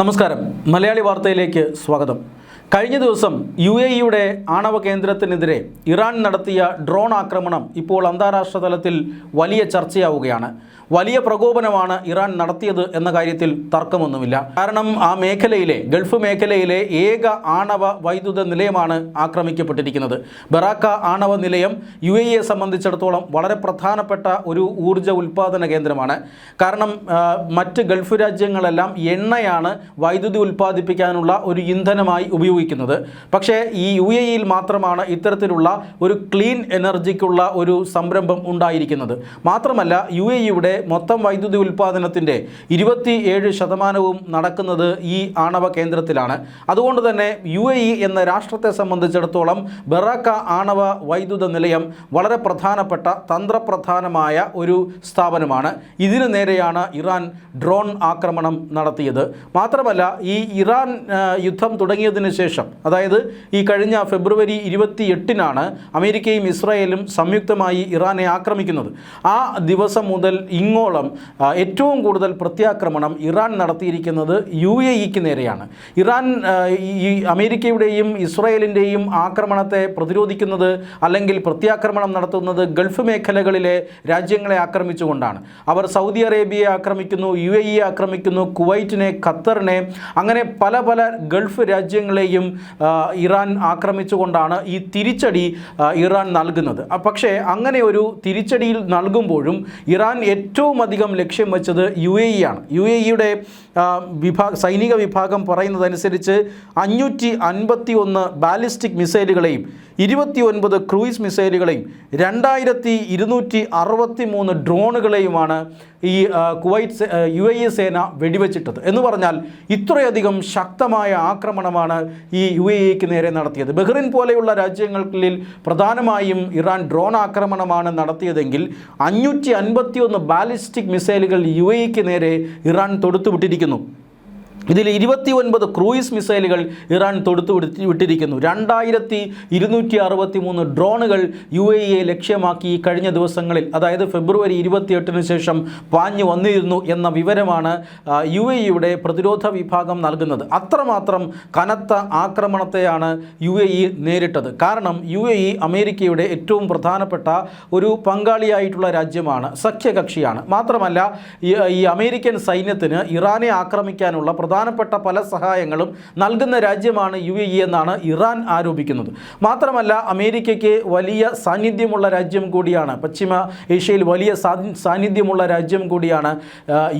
നമസ്കാരം. മലയാളി വാർത്തയിലേക്ക് സ്വാഗതം. കഴിഞ്ഞ ദിവസം UAEയുടെ ആണവ കേന്ദ്രത്തിനെതിരെ ഇറാൻ നടത്തിയ ഡ്രോൺ ആക്രമണം ഇപ്പോൾ അന്താരാഷ്ട്ര തലത്തിൽ വലിയ ചർച്ചയാവുകയാണ്. വലിയ പ്രകോപനമാണ് ഇറാൻ നടത്തിയത് എന്ന കാര്യത്തിൽ തർക്കമൊന്നുമില്ല. കാരണം ആ മേഖലയിലെ ഗൾഫ് മേഖലയിലെ ഏക ആണവ വൈദ്യുത നിലയമാണ് ആക്രമിക്കപ്പെട്ടിരിക്കുന്നത്. ബറാക്ക ആണവ നിലയം UAEയെ സംബന്ധിച്ചിടത്തോളം വളരെ പ്രധാനപ്പെട്ട ഒരു ഊർജ്ജ ഉൽപ്പാദന കേന്ദ്രമാണ്. കാരണം മറ്റ് ഗൾഫ് രാജ്യങ്ങളെല്ലാം എണ്ണയാണ് വൈദ്യുതി ഉൽപ്പാദിപ്പിക്കാനുള്ള ഒരു ഇന്ധനമായി ഉപയോഗിക്കുന്നത്. പക്ഷേ ഈ UAEയിൽ മാത്രമാണ് ഇത്തരത്തിലുള്ള ഒരു ക്ലീൻ എനർജിക്കുള്ള ഒരു സംരംഭം ഉണ്ടായിരിക്കുന്നത്. മാത്രമല്ല UAEയുടെ മൊത്തം വൈദ്യുതി ഉൽപ്പാദനത്തിൻ്റെ 27% നടക്കുന്നത് ഈ ആണവ കേന്ദ്രത്തിലാണ്. അതുകൊണ്ട് തന്നെ UAE എന്ന രാഷ്ട്രത്തെ സംബന്ധിച്ചിടത്തോളം ബറാക്ക ആണവ വൈദ്യുത നിലയം വളരെ പ്രധാനപ്പെട്ട തന്ത്രപ്രധാനമായ ഒരു സ്ഥാപനമാണ്. ഇതിനു നേരെയാണ് ഇറാൻ ഡ്രോൺ ആക്രമണം നടത്തിയത്. മാത്രമല്ല ഈ ഇറാൻ യുദ്ധം തുടങ്ങിയതിന് ശേഷം, അതായത് ഈ കഴിഞ്ഞ ഫെബ്രുവരി 28-നാണ് അമേരിക്കയും ഇസ്രായേലും സംയുക്തമായി ഇറാനെ ആക്രമിക്കുന്നത്. ആ ദിവസം മുതൽ ഇങ്ങോളം ഏറ്റവും കൂടുതൽ പ്രത്യാക്രമണം ഇറാൻ നടത്തിയിരിക്കുന്നത് UAEക്ക് നേരെയാണ്. ഇറാൻ ഈ അമേരിക്കയുടെയും ഇസ്രായേലിൻ്റെയും ആക്രമണത്തെ പ്രതിരോധിക്കുന്നത് അല്ലെങ്കിൽ പ്രത്യാക്രമണം നടത്തുന്നത് ഗൾഫ് മേഖലകളിലെ രാജ്യങ്ങളെ ആക്രമിച്ചുകൊണ്ടാണ്. അവർ സൗദി അറേബ്യയെ ആക്രമിക്കുന്നു, UAEയെ ആക്രമിക്കുന്നു, കുവൈറ്റിനെ, ഖത്തറിനെ, അങ്ങനെ പല പല ഗൾഫ് രാജ്യങ്ങളെയും ഇറാൻ ആക്രമിച്ചുകൊണ്ടാണ് ഈ തിരിച്ചടി ഇറാൻ നൽകുന്നത്. പക്ഷേ അങ്ങനെ ഒരു തിരിച്ചടിയിൽ നൽകുമ്പോഴും ഇറാൻ ഏറ്റവും അധികം ലക്ഷ്യം വെച്ചത് UAE ആണ്. UAEയുടെ സൈനിക വിഭാഗം പറയുന്നതനുസരിച്ച് 551 ബാലിസ്റ്റിക് മിസൈലുകളെയും 29 ക്രൂയിസ് മിസൈലുകളെയും 2263 ഡ്രോണുകളെയുമാണ് ഈ UAE സേന വെടിവെച്ചിട്ടത്. എന്ന് പറഞ്ഞാൽ ഇത്രയധികം ശക്തമായ ആക്രമണമാണ് ഈ UAEക്ക് നേരെ നടത്തിയത്. ബഹ്റിൻ പോലെയുള്ള രാജ്യങ്ങളിൽ പ്രധാനമായും ഇറാൻ ഡ്രോൺ ആക്രമണമാണ് നടത്തിയതെങ്കിൽ 551 ബാലിസ്റ്റിക് മിസൈലുകൾ UAEക്ക് നേരെ ഇറാൻ തൊടുത്തുവിട്ടിരിക്കുന്നു. ഇതിൽ 29 ക്രൂയിസ് മിസൈലുകൾ ഇറാൻ വിട്ടിരിക്കുന്നു. 2263 ഡ്രോണുകൾ UAEയെ ലക്ഷ്യമാക്കി കഴിഞ്ഞ ദിവസങ്ങളിൽ, അതായത് ഫെബ്രുവരി 28-ന് ശേഷം പാഞ്ഞു വന്നിരുന്നു എന്ന വിവരമാണ് UAEയുടെ പ്രതിരോധ വിഭാഗം നൽകുന്നത്. അത്രമാത്രം കനത്ത ആക്രമണത്തെയാണ് UAE നേരിട്ടത്. കാരണം UAE അമേരിക്കയുടെ ഏറ്റവും പ്രധാനപ്പെട്ട ഒരു പങ്കാളിയായിട്ടുള്ള രാജ്യമാണ്, സഖ്യകക്ഷിയാണ്. മാത്രമല്ല ഈ അമേരിക്കൻ സൈന്യത്തിന് ഇറാനെ ആക്രമിക്കാനുള്ള പ്രധാനപ്പെട്ട പല സഹായങ്ങളും നൽകുന്ന രാജ്യമാണ് UAE എന്നാണ് ഇറാൻ ആരോപിക്കുന്നത്. മാത്രമല്ല അമേരിക്കയ്ക്ക് വലിയ സാന്നിധ്യമുള്ള രാജ്യം കൂടിയാണ്, പശ്ചിമ ഏഷ്യയിൽ വലിയ സാന്നിധ്യമുള്ള രാജ്യം കൂടിയാണ്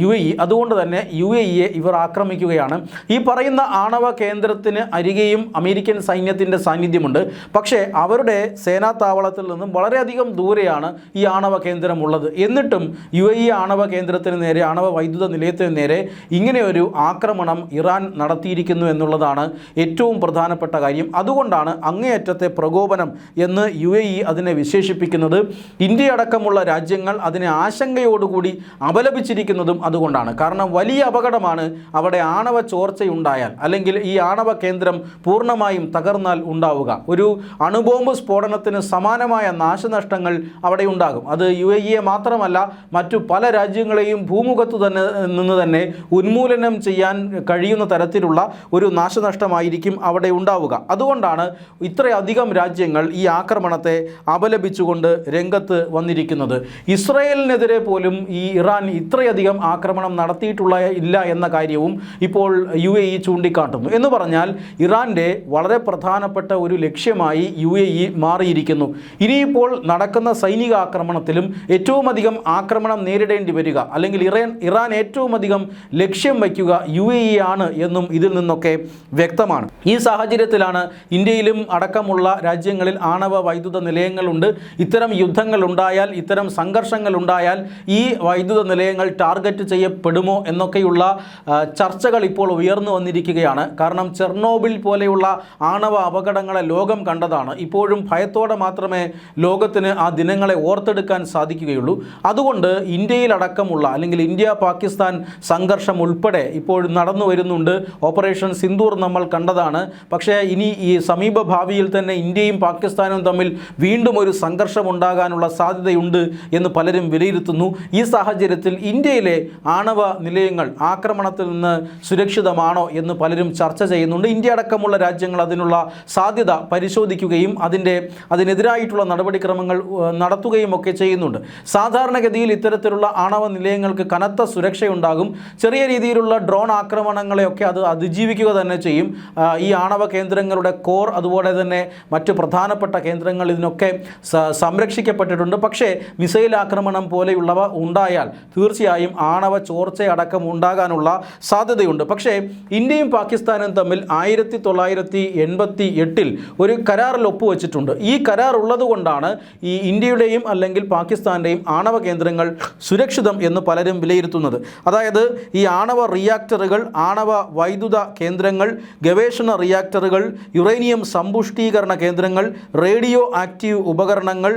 UAE. അതുകൊണ്ട് തന്നെ UAEയെ ഇവർ ആക്രമിക്കുകയാണ്. ഈ പറയുന്ന ആണവ കേന്ദ്രത്തിന് അരികെയും അമേരിക്കൻ സൈന്യത്തിൻ്റെ സാന്നിധ്യമുണ്ട്. പക്ഷേ അവരുടെ സേനാതാവളത്തിൽ നിന്നും വളരെയധികം ദൂരെയാണ് ഈ ആണവ കേന്ദ്രമുള്ളത്. എന്നിട്ടും UAE ആണവ കേന്ദ്രത്തിന് നേരെ, ആണവ വൈദ്യുത നിലയത്തിന് നേരെ ഇങ്ങനെയൊരു ആക്രമണം ഇറാൻ നടത്തിയിരിക്കുന്നു എന്നുള്ളതാണ് ഏറ്റവും പ്രധാനപ്പെട്ട കാര്യം. അതുകൊണ്ടാണ് അങ്ങേയറ്റത്തെ പ്രകോപനം എന്ന് UAE അതിനെ വിശേഷിപ്പിക്കുന്നത്. ഇന്ത്യയടക്കമുള്ള രാജ്യങ്ങൾ അതിനെ ആശങ്കയോടുകൂടി അപലപിച്ചിരിക്കുന്നതും അതുകൊണ്ടാണ്. കാരണം വലിയ അപകടമാണ് അവിടെ ആണവ ചോർച്ചയുണ്ടായാൽ, അല്ലെങ്കിൽ ഈ ആണവ കേന്ദ്രം പൂർണ്ണമായും തകർന്നാൽ ഉണ്ടാവുക. ഒരു അണുബോംബ് സ്ഫോടനത്തിന് സമാനമായ നാശനഷ്ടങ്ങൾ അവിടെ ഉണ്ടാകും. അത് UAEയെ മാത്രമല്ല മറ്റു പല രാജ്യങ്ങളെയും ഭൂമുഖത്ത് നിന്ന് തന്നെ ഉന്മൂലനം ചെയ്യാൻ കഴിയുന്ന തരത്തിലുള്ള ഒരു നാശനഷ്ടമായിരിക്കും അവിടെ ഉണ്ടാവുക. അതുകൊണ്ടാണ് ഇത്രയധികം രാജ്യങ്ങൾ ഈ ആക്രമണത്തെ അപലപിച്ചുകൊണ്ട് രംഗത്ത് വന്നിരിക്കുന്നത്. ഇസ്രായേലിനെതിരെ പോലും ഈ ഇറാൻ ഇത്രയധികം ആക്രമണം ഇല്ല എന്ന കാര്യവും ഇപ്പോൾ UAE ചൂണ്ടിക്കാട്ടുന്നു. എന്ന് പറഞ്ഞാൽ ഇറാൻ്റെ വളരെ പ്രധാനപ്പെട്ട ഒരു ലക്ഷ്യമായി UAE മാറിയിരിക്കുന്നു. ഇനിയിപ്പോൾ നടക്കുന്ന സൈനിക ആക്രമണത്തിലും ഏറ്റവും അധികം ആക്രമണം നേരിടേണ്ടി വരിക, അല്ലെങ്കിൽ ഇറാൻ ഏറ്റവും അധികം ലക്ഷ്യം വയ്ക്കുക UAE ആണ് എന്നും ഇതിൽ നിന്നൊക്കെ വ്യക്തമാണ്. ഈ സാഹചര്യത്തിലാണ് ഇന്ത്യയിലും അടക്കമുള്ള രാജ്യങ്ങളിൽ ആണവ വൈദ്യുത നിലയങ്ങളുണ്ട്. ഇത്തരം യുദ്ധങ്ങൾ ഉണ്ടായാൽ, ഇത്തരം സംഘർഷങ്ങൾ ഉണ്ടായാൽ ഈ വൈദ്യുത നിലയങ്ങൾ ടാർഗറ്റ് ചെയ്യപ്പെടുമോ എന്നൊക്കെയുള്ള ചർച്ചകൾ ഇപ്പോൾ ഉയർന്നു വന്നിരിക്കുകയാണ്. കാരണം ചെർണോബിൽ പോലെയുള്ള ആണവ അപകടങ്ങളെ ലോകം കണ്ടതാണ്. ഇപ്പോഴും ഭയത്തോടെ മാത്രമേ ലോകത്തിന് ആ ദിനങ്ങളെ ഓർത്തെടുക്കാൻ സാധിക്കുകയുള്ളൂ. അതുകൊണ്ട് ഇന്ത്യയിലടക്കമുള്ള, അല്ലെങ്കിൽ ഇന്ത്യ പാകിസ്ഥാൻ സംഘർഷം ഉൾപ്പെടെ ഇപ്പോൾ നടന്നു വരുന്നുണ്ട്. ഓപ്പറേഷൻ സിന്ദൂർ നമ്മൾ കണ്ടതാണ്. പക്ഷേ ഇനി ഈ സമീപ ഭാവിയിൽ തന്നെ ഇന്ത്യയും പാകിസ്ഥാനും തമ്മിൽ വീണ്ടും ഒരു സംഘർഷം ഉണ്ടാകാനുള്ള സാധ്യതയുണ്ട് എന്ന് പലരും വിലയിരുത്തുന്നു. ഈ സാഹചര്യത്തിൽ ഇന്ത്യയിലെ ആണവ നിലയങ്ങൾ ആക്രമണത്തിൽ നിന്ന് സുരക്ഷിതമാണോ എന്ന് പലരും ചർച്ച ചെയ്യുന്നുണ്ട്. ഇന്ത്യ അടക്കമുള്ള രാജ്യങ്ങൾ അതിനുള്ള സാധ്യത പരിശോധിക്കുകയും അതിനെതിരായിട്ടുള്ള നടപടിക്രമങ്ങൾ നടത്തുകയും ഒക്കെ ചെയ്യുന്നുണ്ട്. സാധാരണഗതിയിൽ ഇത്തരത്തിലുള്ള ആണവ നിലയങ്ങൾക്ക് കനത്ത സുരക്ഷയുണ്ടാകും. ചെറിയ രീതിയിലുള്ള ഡ്രോൺ ആക്രമണങ്ങളെയൊക്കെ അത് അതിജീവിക്കുക തന്നെ ചെയ്യും. ഈ ആണവ കേന്ദ്രങ്ങളുടെ കോർ അതുപോലെ തന്നെ മറ്റ് പ്രധാനപ്പെട്ട കേന്ദ്രങ്ങൾ ഇതിനൊക്കെ സംരക്ഷിക്കപ്പെട്ടിട്ടുണ്ട്. പക്ഷേ മിസൈൽ ആക്രമണം പോലെയുള്ളവ ഉണ്ടായാൽ തീർച്ചയായും ആണവ ചോർച്ചയടക്കം ഉണ്ടാകാനുള്ള സാധ്യതയുണ്ട്. പക്ഷേ ഇന്ത്യയും പാകിസ്ഥാനും തമ്മിൽ 1988 ഒരു കരാറിൽ ഒപ്പുവെച്ചിട്ടുണ്ട്. ഈ കരാർ ഉള്ളതുകൊണ്ടാണ് ഈ ഇന്ത്യയുടെയും അല്ലെങ്കിൽ പാകിസ്ഥാൻ്റെയും ആണവ കേന്ദ്രങ്ങൾ സുരക്ഷിതം എന്ന് പലരും വിലയിരുത്തുന്നത്. അതായത് ഈ ആണവ റിയാക്ടറുകൾ, ആണവ വൈദ്യുത കേന്ദ്രങ്ങൾ, ഗവേഷണ റിയാക്ടറുകൾ, യുറേനിയം സമ്പുഷ്ടീകരണ കേന്ദ്രങ്ങൾ, റേഡിയോ ആക്റ്റീവ് ഉപകരണങ്ങൾ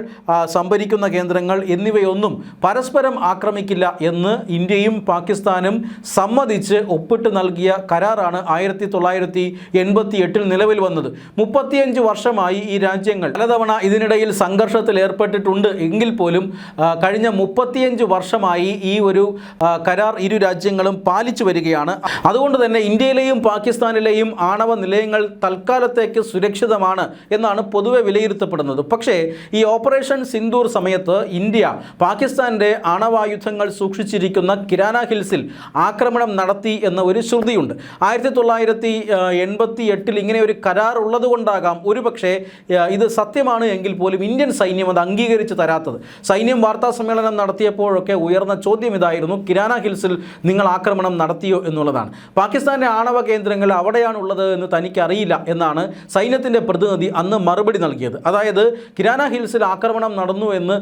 സംഭരിക്കുന്ന കേന്ദ്രങ്ങൾ എന്നിവയൊന്നും പരസ്പരം ആക്രമിക്കില്ല എന്ന് ഇന്ത്യയും പാകിസ്ഥാനും സമ്മതിച്ച് ഒപ്പിട്ട് നൽകിയ കരാറാണ് 1988 നിലവിൽ വന്നത്. 35 വർഷമായി ഈ രാജ്യങ്ങൾ പലതവണ ഇതിനിടയിൽ സംഘർഷത്തിൽ ഏർപ്പെട്ടിട്ടുണ്ട് എങ്കിൽ പോലും കഴിഞ്ഞ 35 വർഷമായി ഈ ഒരു കരാർ ഇരു രാജ്യങ്ങളും പാലിച്ചു വരികയാണ്. അതുകൊണ്ട് തന്നെ ഇന്ത്യയിലെയും പാകിസ്ഥാനിലെയും ആണവ നിലയങ്ങൾ തൽക്കാലത്തേക്ക് സുരക്ഷിതമാണ് എന്നാണ് പൊതുവെ വിലയിരുത്തപ്പെടുന്നത്. പക്ഷേ ഈ ഓപ്പറേഷൻ സിന്ദൂർ സമയത്ത് ഇന്ത്യ പാകിസ്ഥാൻ്റെ ആണവായുധങ്ങൾ സൂക്ഷിച്ചിരിക്കുന്ന കിരാന ഹിൽസിൽ ആക്രമണം നടത്തി എന്ന ഒരു ശ്രുതിയുണ്ട്. 1988 ഇങ്ങനെ ഒരു കരാർ ഉള്ളതുകൊണ്ടാകാം ഒരുപക്ഷെ ഇത് സത്യമാണ് എങ്കിൽ പോലും ഇന്ത്യൻ സൈന്യം അത് അംഗീകരിച്ച് തരാത്തത്. സൈന്യം വാർത്താ സമ്മേളനം നടത്തിയപ്പോഴൊക്കെ ഉയർന്ന ചോദ്യം ഇതായിരുന്നു, കിരാന ഹിൽസിൽ നിങ്ങൾ ആക്രമണം നടത്തിയോ എന്നുള്ളതാണ്. പാകിസ്ഥാൻ്റെ ആണവ കേന്ദ്രങ്ങൾ അവിടെയാണുള്ളത് എന്ന് തനിക്കറിയില്ല എന്നാണ് സൈന്യത്തിൻ്റെ പ്രതിനിധി അന്ന് മറുപടി നൽകിയത്. അതായത് കിരാന ഹിൽസിൽ ആക്രമണം നടന്നു എന്ന്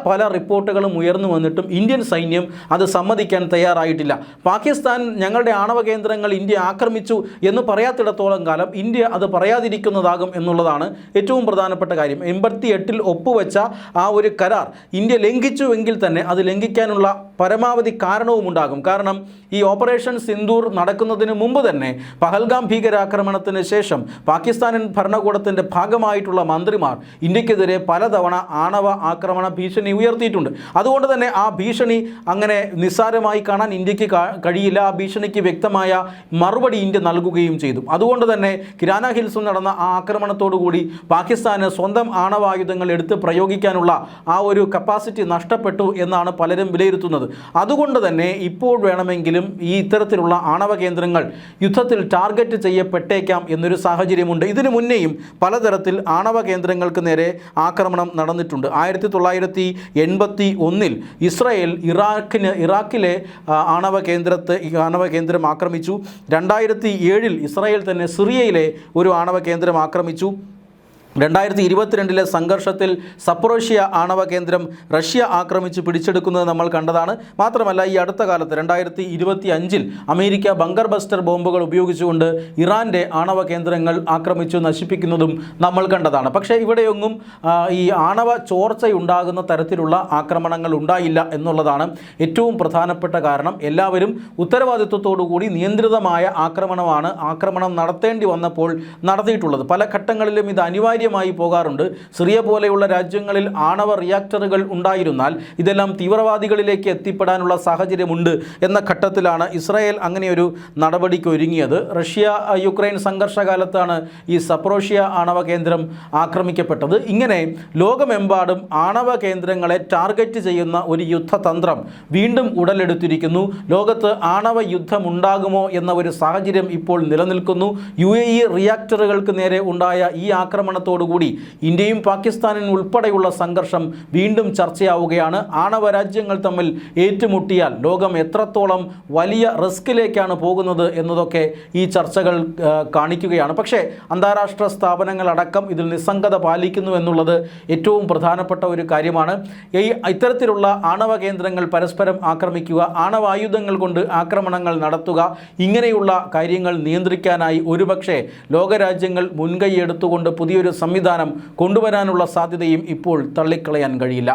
പല റിപ്പോർട്ടുകളും ഉയർന്നു വന്നിട്ടും ഇന്ത്യൻ സൈന്യം അത് സമ്മതിക്കാൻ തയ്യാറായിട്ടില്ല. പാകിസ്ഥാൻ ഞങ്ങളുടെ ആണവ കേന്ദ്രങ്ങൾ ഇന്ത്യ ആക്രമിച്ചു എന്ന് പറയാത്തിടത്തോളം കാലം ഇന്ത്യ അത് പറയാതിരിക്കുന്നതാകും എന്നുള്ളതാണ് ഏറ്റവും പ്രധാനപ്പെട്ട കാര്യം. 88 ഒപ്പുവെച്ച ആ ഒരു കരാർ ഇന്ത്യ ലംഘിച്ചുവെങ്കിൽ തന്നെ അത് ലംഘിക്കാനുള്ള പരമാവധി കാരണവും ഉണ്ടാകും. കാരണം ഈ ഓപ്പറേഷൻ സിന്ദൂർ നടക്കുന്നതിന് മുമ്പ് തന്നെ പഹൽഗാം ഭീകരാക്രമണത്തിന് ശേഷം പാകിസ്ഥാൻ ഭരണകൂടത്തിൻ്റെ ഭാഗമായിട്ടുള്ള മന്ത്രിമാർ ഇന്ത്യക്കെതിരെ പലതവണ ആണവ ആക്രമണ ഭീഷണി ഉയർത്തിയിട്ടുണ്ട്. അതുകൊണ്ട് തന്നെ ആ ഭീഷണി അങ്ങനെ നിസ്സാരമായി കാണാൻ ഇന്ത്യക്ക് കഴിയില്ല. ആ ഭീഷണിക്ക് വ്യക്തമായ മറുപടി ഇന്ത്യ നൽകുകയും ചെയ്തു. അതുകൊണ്ട് തന്നെ കിരാന ഹിൽസിൽ നടന്ന ആ ആക്രമണത്തോടുകൂടി പാകിസ്ഥാന് സ്വന്തം ആണവായുധങ്ങൾ എടുത്ത് പ്രയോഗിക്കാനുള്ള ആ ഒരു കപ്പാസിറ്റി നഷ്ടപ്പെട്ടു എന്നാണ് പലരും വിലയിരുത്തുന്നത്. അതുകൊണ്ട് തന്നെ ഇപ്പോൾ വേണമെങ്കിലും ഈ ഇത്തരത്തിലുള്ള ആണവ കേന്ദ്രങ്ങൾ യുദ്ധത്തിൽ ടാർഗറ്റ് ചെയ്യപ്പെട്ടേക്കാം എന്നൊരു സാഹചര്യമുണ്ട്. ഇതിനു മുന്നേയും പലതരത്തിൽ ആണവ കേന്ദ്രങ്ങൾക്ക് നേരെ ആക്രമണം നടന്നിട്ടുണ്ട്. 1981 ഇസ്രായേൽ ഇറാഖിലെ ആണവ കേന്ദ്രം ആക്രമിച്ചു. 2007 ഇസ്രായേൽ തന്നെ സിറിയയിലെ ഒരു ആണവ കേന്ദ്രം ആക്രമിച്ചു. 2022 സംഘർഷത്തിൽ സപ്രോഷ്യ ആണവ കേന്ദ്രം റഷ്യ ആക്രമിച്ച് പിടിച്ചെടുക്കുന്നത് നമ്മൾ കണ്ടതാണ്. മാത്രമല്ല ഈ അടുത്ത കാലത്ത് 2025 അമേരിക്ക ബങ്കർ ബസ്റ്റർ ബോംബുകൾ ഉപയോഗിച്ചുകൊണ്ട് ഇറാൻ്റെ ആണവ കേന്ദ്രങ്ങൾ ആക്രമിച്ചു നശിപ്പിക്കുന്നതും നമ്മൾ കണ്ടതാണ്. പക്ഷേ ഇവിടെയൊന്നും ഈ ആണവ ചോർച്ചയുണ്ടാകുന്ന തരത്തിലുള്ള ആക്രമണങ്ങൾ ഉണ്ടായില്ല എന്നുള്ളതാണ് ഏറ്റവും പ്രധാനപ്പെട്ട കാരണം. എല്ലാവരും ഉത്തരവാദിത്വത്തോടുകൂടി നിയന്ത്രിതമായ ആക്രമണം നടത്തേണ്ടി വന്നപ്പോൾ നടത്തിയിട്ടുള്ളത്. പല ഘട്ടങ്ങളിലും ഇത് അനിവാര്യ പോകാറുണ്ട്. സിറിയ പോലെയുള്ള രാജ്യങ്ങളിൽ ആണവ റിയാക്ടറുകൾ ഉണ്ടായിരുന്നാൽ ഇതെല്ലാം തീവ്രവാദികളിലേക്ക് എത്തിപ്പെടാനുള്ള സാഹചര്യമുണ്ട് എന്ന ഘട്ടത്തിലാണ് ഇസ്രായേൽ അങ്ങനെയൊരു നടപടിക്ക് ഒരുങ്ങിയത്. റഷ്യ യുക്രൈൻ സംഘർഷകാലത്താണ് ഈ സപ്രോഷ്യ ആണവ കേന്ദ്രം ആക്രമിക്കപ്പെട്ടത്. ഇങ്ങനെ ലോകമെമ്പാടും ആണവ കേന്ദ്രങ്ങളെ ടാർഗറ്റ് ചെയ്യുന്ന ഒരു യുദ്ധതന്ത്രം വീണ്ടും ഉടലെടുത്തിരിക്കുന്നു. ലോകത്ത് ആണവ യുദ്ധമുണ്ടാകുമോ എന്ന ഒരു സാഹചര്യം ഇപ്പോൾ നിലനിൽക്കുന്നു. UAE റിയാക്ടറുകൾക്ക് നേരെ ഉണ്ടായ ഈ ആക്രമണത്തോടുകൂടി ഇന്ത്യയും പാകിസ്ഥാനും ഉൾപ്പെടെയുള്ള സംഘർഷം വീണ്ടും ചർച്ചയാവുകയാണ്. ആണവ രാജ്യങ്ങൾ തമ്മിൽ ഏറ്റുമുട്ടിയാൽ ലോകം എത്രത്തോളം വലിയ റിസ്കിലേക്കാണ് പോകുന്നത് എന്നതൊക്കെ ഈ ചർച്ചകൾ കാണിക്കുകയാണ്. പക്ഷേ അന്താരാഷ്ട്ര സ്ഥാപനങ്ങളടക്കം ഇതിൽ നിസ്സംഗത പാലിക്കുന്നു എന്നുള്ളത് ഏറ്റവും പ്രധാനപ്പെട്ട ഒരു കാര്യമാണ്. ഇത്തരത്തിലുള്ള ആണവ കേന്ദ്രങ്ങൾ പരസ്പരം ആക്രമിക്കുക, ആണവായുധങ്ങൾ കൊണ്ട് ആക്രമണങ്ങൾ നടത്തുക, ഇങ്ങനെയുള്ള കാര്യങ്ങൾ നിയന്ത്രിക്കാനായി ഒരുപക്ഷെ ലോകരാജ്യങ്ങൾ മുൻകൈ എടുത്തുകൊണ്ട് പുതിയൊരു സംവിധാനം കൊണ്ടുവരാനുള്ള സാധ്യതയും ഇപ്പോൾ തള്ളിക്കളയാൻ കഴിയില്ല.